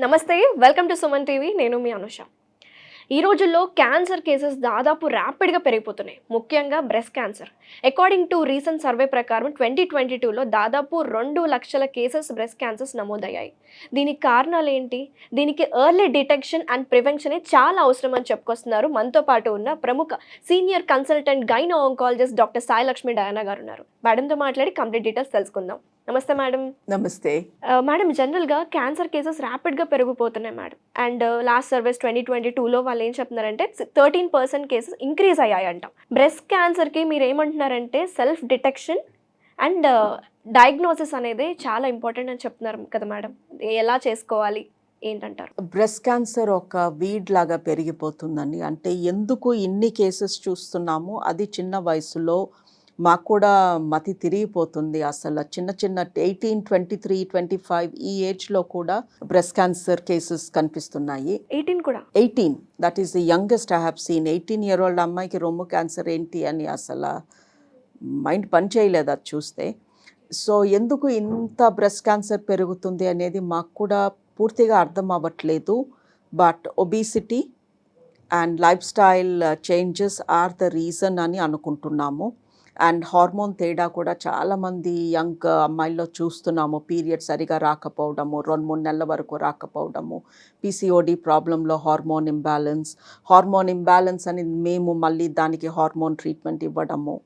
నమస్తే, welcome to Suman TV. నేను మీ అనుష. ఈ రోజుల్లో క్యాన్సర్ కేసెస్ దాదాపు ర్యాపిడ్గా పెరిగిపోతున్నాయి, ముఖ్యంగా breast cancer. According to recent survey ప్రకారం 2022లో దాదాపు 2 లక్షల కేసెస్ బ్రెస్ట్ క్యాన్సర్స్ నమోదయ్యాయి. దీనికి కారణాలు ఏంటి? దీనికి ఎర్లీ డిటెక్షన్ అండ్ ప్రివెన్షన్ చాలా అవసరం అని చెప్పుకొస్తున్నారు. మనతో పాటు ఉన్న ప్రముఖ senior consultant gynae oncologist doctor Sai Lakshmi Diana గారు ఉన్నారు. మేడంతో మాట్లాడి కంప్లీట్ డీటెయిల్స్ తెలుసుకుందాం. నమస్తే మేడం. నమస్తే మేడం, జనరల్గా క్యాన్సర్ కేసెస్ ర్యాపిడ్గా పెరిగిపోతున్నాయి మేడం. అండ్ లాస్ట్ సర్వేస్ 2022లో వాళ్ళు ఏం చెప్తున్నారంటే 13% కేసెస్ ఇంక్రీజ్ అయ్యాయంట. బ్రెస్ట్ క్యాన్సర్కి మీరు ఏమంటున్నారంటే సెల్ఫ్ డిటెక్షన్ అండ్ డయాగ్నోసిస్ అనేది చాలా ఇంపార్టెంట్ అని చెప్తున్నారు కదా మేడం. ఎలా చేసుకోవాలి ఏంటంటారు? బ్రెస్ట్ క్యాన్సర్ ఒక వీడ్ లాగా పెరిగిపోతుందండి. అంటే ఎందుకు ఇన్ని కేసెస్ చూస్తున్నామో అది చిన్న వయసులో మాకు కూడా మతి తిరిగిపోతుంది. అసలు చిన్న 18, 23, 25 ఈ ఏజ్లో కూడా బ్రెస్ట్ క్యాన్సర్ కేసెస్ కనిపిస్తున్నాయి. 18 that is the youngest I have seen. 18-year-old అమ్మాయికి రొమ్ము క్యాన్సర్ ఏంటి అని అసలు మైండ్ పని చేయలేదు అది చూస్తే. సో ఎందుకు ఇంత బ్రెస్ట్ క్యాన్సర్ పెరుగుతుంది అనేది మాకు కూడా పూర్తిగా అర్థం అవ్వట్లేదు. బట్ ఒబిసిటీ అండ్ లైఫ్ స్టైల్ చేంజెస్ ఆర్ ద రీజన్ అని అనుకుంటున్నాము. అండ్ హార్మోన్ తేడా కూడా చాలామంది యంగ్ అమ్మాయిల్లో చూస్తున్నాము. పీరియడ్ సరిగా రాకపోవడము, 2-3 నెలల వరకు రాకపోవడము, పీసీఓడి ప్రాబ్లంలో హార్మోన్ ఇంబ్యాలెన్స్ అని మేము మళ్ళీ దానికి హార్మోన్ ట్రీట్మెంట్ ఇవ్వడము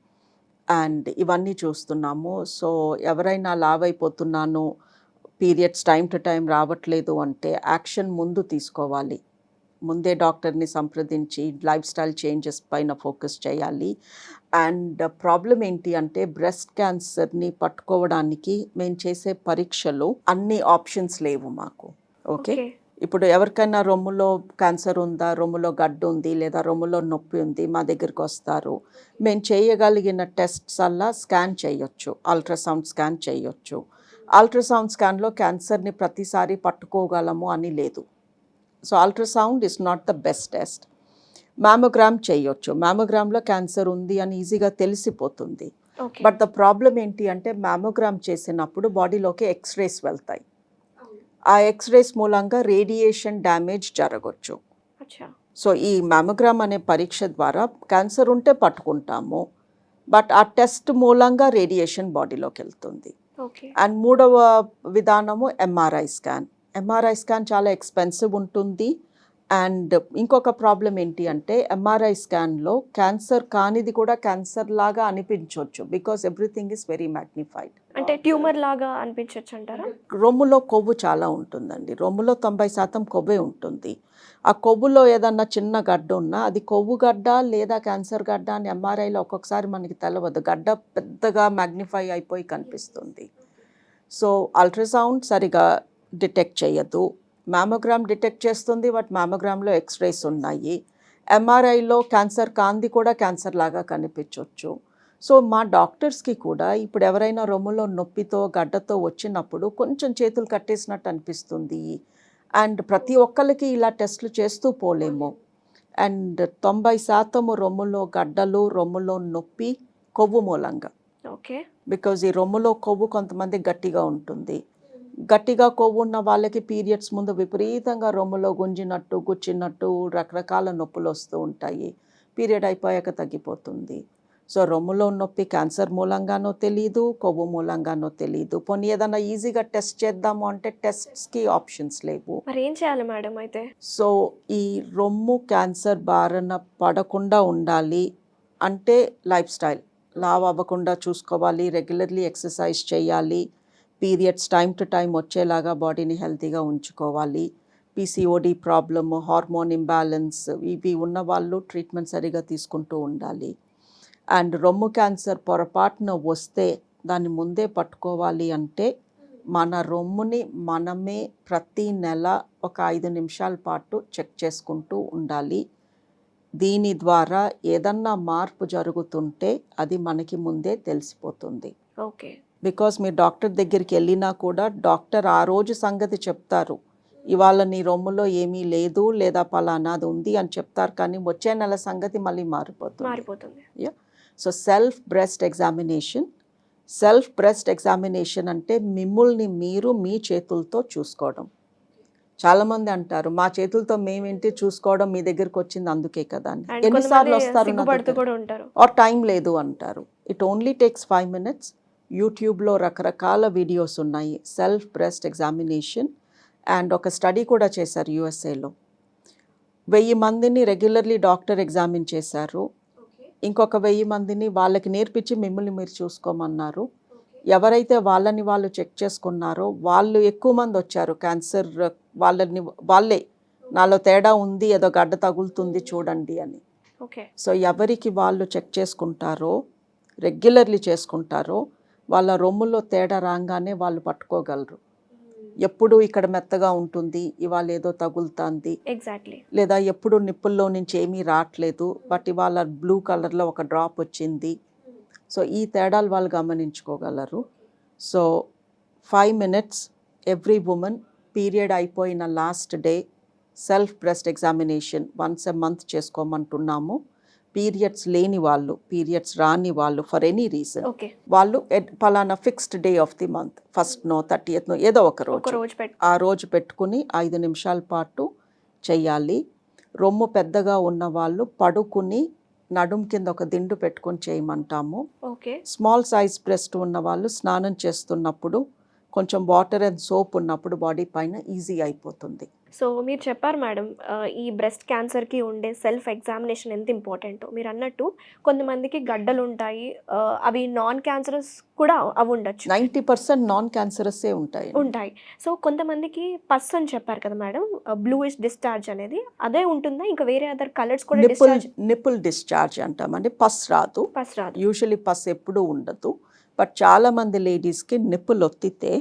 అండ్ ఇవన్నీ చూస్తున్నాము. సో ఎవరైనా లావ్ అయిపోతున్నాను, పీరియడ్స్ టైం టు టైం రావట్లేదు అంటే యాక్షన్ ముందు తీసుకోవాలి. ముందే డాక్టర్ని సంప్రదించి లైఫ్ స్టైల్ చేంజెస్ పైన ఫోకస్ చేయాలి. అండ్ ప్రాబ్లం ఏంటి అంటే బ్రెస్ట్ క్యాన్సర్ని పట్టుకోవడానికి మేము చేసే పరీక్షలు అన్ని ఆప్షన్స్ లేవు మాకు. ఓకే, ఇప్పుడు ఎవరికైనా రొమ్ములో క్యాన్సర్ ఉందా, రొమ్ములో గడ్డు ఉంది లేదా రొమ్ములో నొప్పి ఉంది, మా దగ్గరికి వస్తారు. మేము చేయగలిగిన టెస్ట్స్ అలా స్కాన్ చేయొచ్చు, అల్ట్రాసౌండ్ స్కాన్ చేయొచ్చు. అల్ట్రాసౌండ్ స్కాన్లో క్యాన్సర్ని ప్రతిసారి పట్టుకోగలము అని లేదు. So ultrasound is not the best test. Mammogram చేయొచ్చు, మ్యామోగ్రామ్లో క్యాన్సర్ ఉంది అని ఈజీగా తెలిసిపోతుంది. బట్ ద ప్రాబ్లం ఏంటి అంటే మ్యామోగ్రామ్ చేసినప్పుడు బాడీలోకి ఎక్స్రేస్ వెళ్తాయి. ఆ ఎక్స్రేస్ మూలంగా రేడియేషన్ డ్యామేజ్ జరగవచ్చు. సో ఈ మ్యామోగ్రామ్ అనే పరీక్ష ద్వారా క్యాన్సర్ ఉంటే పట్టుకుంటాము, బట్ ఆ టెస్ట్ మూలంగా రేడియేషన్ బాడీలోకి వెళ్తుంది. అండ్ మూడవ విధానము ఎంఆర్ఐ స్కాన్ చాలా ఎక్స్పెన్సివ్ ఉంటుంది. అండ్ ఇంకొక ప్రాబ్లం ఏంటి అంటే ఎంఆర్ఐ స్కాన్లో క్యాన్సర్ కానిది కూడా క్యాన్సర్ లాగా అనిపించవచ్చు, because everything is very magnified. అంటే ట్యూమర్ లాగా అనిపించవచ్చు అంటారా? రొమ్ములో కొవ్వు చాలా ఉంటుందండి. రొమ్ములో 90% కొవ్వే ఉంటుంది. ఆ కొవ్వులో ఏదన్నా చిన్న గడ్డ ఉన్నా అది కొవ్వు గడ్డ లేదా క్యాన్సర్ గడ్డ అని ఎంఆర్ఐలో ఒక్కొక్కసారి మనకి తెలవదు. గడ్డ పెద్దగా మ్యాగ్నిఫై అయిపోయి కనిపిస్తుంది. సో అల్ట్రాసౌండ్ సరిగా డిటెక్ట్ చేయదు, మ్యామోగ్రామ్ డిటెక్ట్ చేస్తుంది, బట్ మ్యామోగ్రామ్లో ఎక్స్రేస్ ఉన్నాయి. ఎంఆర్ఐలో క్యాన్సర్ కాంది కూడా క్యాన్సర్ లాగా కనిపించవచ్చు. సో మా డాక్టర్స్కి కూడా ఇప్పుడు ఎవరైనా రొమ్ములో నొప్పితో గడ్డతో వచ్చినప్పుడు కొంచెం చేతులు కట్టేసినట్టు అనిపిస్తుంది. అండ్ ప్రతి ఒక్కరికి ఇలా టెస్టులు చేస్తూ పోలేము. అండ్ 90% రొమ్ములో గడ్డలు, రొమ్ములో నొప్పి కొవ్వు మూలంగా. ఓకే, బికాజ్ ఈ రొమ్ములో కొవ్వు కొంతమంది గట్టిగా ఉంటుంది. గట్టిగా కొవ్వు ఉన్న వాళ్ళకి పీరియడ్స్ ముందు విపరీతంగా రొమ్ములో గుచ్చినట్టు రకరకాల నొప్పులు వస్తూ ఉంటాయి. పీరియడ్ అయిపోయాక తగ్గిపోతుంది. సో రొమ్ములో నొప్పి క్యాన్సర్ మూలంగానో తెలీదు, కొవ్వు మూలంగానో తెలీదు. పోనీ ఏదైనా ఈజీగా టెస్ట్ చేద్దాము అంటే టెస్ట్స్కి ఆప్షన్స్ లేవు. మరి ఏం చేయాలి మేడం అయితే? సో ఈ రొమ్ము క్యాన్సర్ బారిన పడకుండా ఉండాలి అంటే లైఫ్ స్టైల్, లావ్ అవ్వకుండా చూసుకోవాలి, రెగ్యులర్లీ ఎక్సర్సైజ్ చేయాలి, పీరియడ్స్ టైం టు టైం వచ్చేలాగా బాడీని హెల్తీగా ఉంచుకోవాలి. పీసీఓడి ప్రాబ్లము, హార్మోన్ ఇంబ్యాలెన్స్ ఇవి ఉన్న వాళ్ళు ట్రీట్మెంట్ సరిగా తీసుకుంటూ ఉండాలి. అండ్ రొమ్ము క్యాన్సర్ పొరపాటున వస్తే దాన్ని ముందే పట్టుకోవాలి అంటే మన రొమ్ముని మనమే ప్రతి నెల ఒక 5 నిమిషాల పాటు చెక్ చేసుకుంటూ ఉండాలి. దీని ద్వారా ఏదన్నా మార్పు జరుగుతుంటే అది మనకి ముందే తెలిసిపోతుంది. ఓకే, బికాస్ మీరు డాక్టర్ దగ్గరికి వెళ్ళినా కూడా డాక్టర్ ఆ రోజు సంగతి చెప్తారు, ఇవాళ నీ రొమ్ములో ఏమీ లేదు లేదా పలానాది ఉంది అని చెప్తారు, కానీ వచ్చే నెల సంగతి మళ్ళీ మారిపోతుంది. సో సెల్ఫ్ బ్రెస్ట్ ఎగ్జామినేషన్ అంటే మిమ్మల్ని మీరు మీ చేతులతో చూసుకోవడం. చాలామంది అంటారు మా చేతులతో మేమేంటి చూసుకోవడం, మీ దగ్గరికి వచ్చింది అందుకే కదా అని. అండ్ ఎన్నిసార్లు కొంతమంది వస్తారు నా సిగ్గుపడుతూ దగ్గర? కూడా ఉంటారు. ఆర్ టైం లేదు అంటారు. It only takes 5 minutes. యూట్యూబ్లో రకరకాల వీడియోస్ ఉన్నాయి, సెల్ఫ్ బ్రెస్ట్ ఎగ్జామినేషన్. అండ్ ఒక స్టడీ కూడా చేశారు యూఎస్ఏలో. 1000 మందిని రెగ్యులర్లీ డాక్టర్ ఎగ్జామిన్ చేశారు. ఇంకొక 1000 మందిని వాళ్ళకి నేర్పించి మిమ్మల్ని మీరు చూసుకోమన్నారు. ఎవరైతే వాళ్ళని వాళ్ళు చెక్ చేసుకున్నారో వాళ్ళు ఎక్కువ మంది వచ్చారు క్యాన్సర్ వాళ్ళే నాలో తేడా ఉంది, ఏదో గడ్డ తగులుతుంది చూడండి అని. ఓకే. సో ఎవరికి వాళ్ళు చెక్ చేసుకుంటారో, రెగ్యులర్లీ చేసుకుంటారో, వాళ్ళ రొమ్ములో తేడా రాగానే వాళ్ళు పట్టుకోగలరు. ఎప్పుడు ఇక్కడ మెత్తగా ఉంటుంది, ఇవాళ ఏదో తగులుతుంది, ఎగ్జాక్ట్లీ. లేదా ఎప్పుడు నిప్పుల్లో నుంచి ఏమీ రావట్లేదు బట్ ఇవాళ బ్లూ కలర్లో ఒక డ్రాప్ వచ్చింది. సో ఈ తేడాలు వాళ్ళు గమనించుకోగలరు. So 5 minutes every women period అయిపోయిన last day self breast examination once a month చేసుకోమంటున్నాము. పీరియడ్స్ లేని వాళ్ళు, పీరియడ్స్ రాని వాళ్ళు ఫర్ ఎనీ రీజన్ ఓకే. వాళ్ళు పలానా fixed day of the month, 1st 30th ఏదో ఒక ఒక రోజు రోజు ఆ రోజు పెట్టుకుని 5 నిమిషాల పాటు చెయ్యాలి. రొమ్ము పెద్దగా ఉన్న వాళ్ళు పడుకుని నడుం కింద ఒక దిండు పెట్టుకొని చేయమంటాము. ఓకే. స్మాల్ సైజ్ బ్రెస్ట్ ఉన్న వాళ్ళు స్నానం చేస్తున్నప్పుడు కొంచెం వాటర్ అండ్ సోప్ ఉన్నప్పుడు బాడీ పైన ఈజీ అయిపోతుంది. సో మీరు చెప్పారు మేడం, ఈ బ్రెస్ట్ క్యాన్సర్కి ఉండే సెల్ఫ్ ఎగ్జామినేషన్ ఎంత ఇంపార్టెంట్. మీరు అన్నట్టు కొంతమందికి గడ్డలు ఉంటాయి, అవి నాన్ క్యాన్సరస్ కూడా అవి ఉండొచ్చు. 90% నాన్ క్యాన్సరస్సే ఉంటాయి. సో కొంతమందికి పస్ అని చెప్పారు కదా మేడం, బ్లూయిష్ డిశ్చార్జ్ అనేది అదే ఉంటుందా, ఇంకా వేరే అదర్ కలర్స్ కూడా డిశ్చార్జ్? నిపుల్ డిశ్చార్జ్ అంటామండి. పస్ రాదు. రాదు. యూజువలీ పస్ ఎప్పుడూ ఉండదు. బట్ చాలామంది లేడీస్కి నిప్పులు ఒత్తితే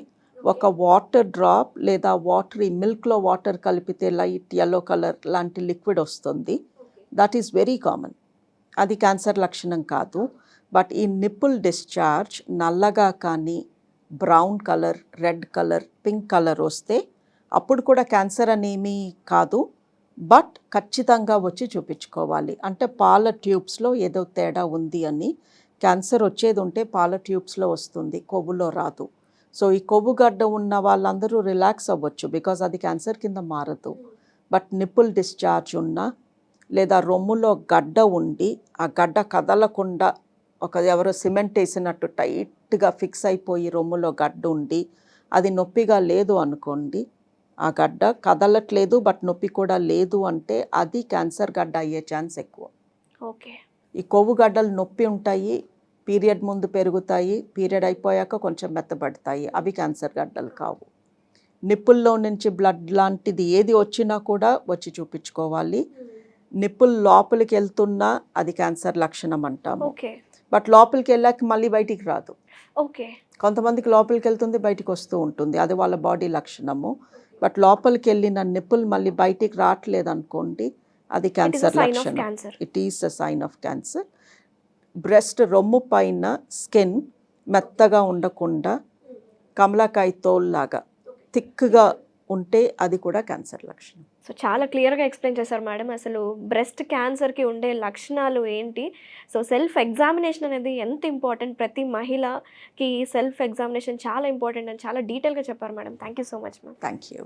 ఒక వాటర్ డ్రాప్ లేదా వాటరీ మిల్క్లో వాటర్ కలిపితే లైట్ yellow కలర్ లాంటి లిక్విడ్ వస్తుంది. That is very common. అది క్యాన్సర్ లక్షణం కాదు. బట్ ఈ నిప్పుల్ డిశ్చార్జ్ నల్లగా కానీ brown colour, red colour, pink colour వస్తే అప్పుడు కూడా క్యాన్సర్ అనేమీ కాదు. బట్ ఖచ్చితంగా వచ్చి చూపించుకోవాలి. అంటే పాల ట్యూబ్స్లో ఏదో తేడా ఉంది అని. క్యాన్సర్ వచ్చేది ఉంటే పాల ట్యూబ్స్లో వస్తుంది, కొవ్వులో రాదు. సో ఈ కొవ్వు గడ్డ ఉన్న వాళ్ళందరూ రిలాక్స్ అవ్వచ్చు, బికాజ్ అది క్యాన్సర్ కింద మారదు. బట్ నిప్పుల్ డిశ్చార్జ్ ఉన్నా లేదా రొమ్ములో గడ్డ ఉండి ఆ గడ్డ కదలకుండా ఎవరో సిమెంట్ వేసినట్టు టైట్గా ఫిక్స్ అయిపోయి రొమ్ములో గడ్డ ఉండి అది నొప్పిగా లేదు అనుకోండి, ఆ గడ్డ కదలట్లేదు బట్ నొప్పి కూడా లేదు అంటే అది క్యాన్సర్ గడ్డ అయ్యే ఛాన్స్ ఎక్కువ. ఓకే. ఈ కొవ్వు గడ్డలు నొప్పి ఉంటాయి, పీరియడ్ ముందు పెరుగుతాయి, పీరియడ్ అయిపోయాక కొంచెం మెత్తబడతాయి, అవి క్యాన్సర్ గడ్డలు కావు. నిప్పుల్లో నుంచి బ్లడ్ లాంటిది ఏది వచ్చినా కూడా వచ్చి చూపించుకోవాలి. నిప్పుల్ లోపలికి వెళ్తున్నా అది క్యాన్సర్ లక్షణం అంటాము. బట్ లోపలికి వెళ్ళాక మళ్ళీ బయటికి రాదు. ఓకే. కొంతమందికి లోపలికి వెళ్తుంది, బయటికి వస్తూ ఉంటుంది, అది వాళ్ళ బాడీ లక్షణము. బట్ లోపలికి వెళ్ళిన నిప్పుల్ మళ్ళీ బయటికి రావట్లేదు అనుకోండి, అది క్యాన్సర్ లక్షణం. It is a sign of cancer. Breast రొమ్ము పైన స్కిన్ మెత్తగా ఉండకుండా కమలాకాయ తోల్లాగా థిక్గా ఉంటే అది కూడా క్యాన్సర్ లక్షణం. సో చాలా క్లియర్గా ఎక్స్ప్లెయిన్ చేశారు మేడం, అసలు బ్రెస్ట్ క్యాన్సర్కి ఉండే లక్షణాలు ఏంటి. సో సెల్ఫ్ ఎగ్జామినేషన్ అనేది ఎంత ఇంపార్టెంట్, ప్రతి మహిళకి సెల్ఫ్ ఎగ్జామినేషన్ చాలా ఇంపార్టెంట్ అని చాలా డీటెయిల్గా చెప్పారు madam. Thank you so much ma'am. Thank you.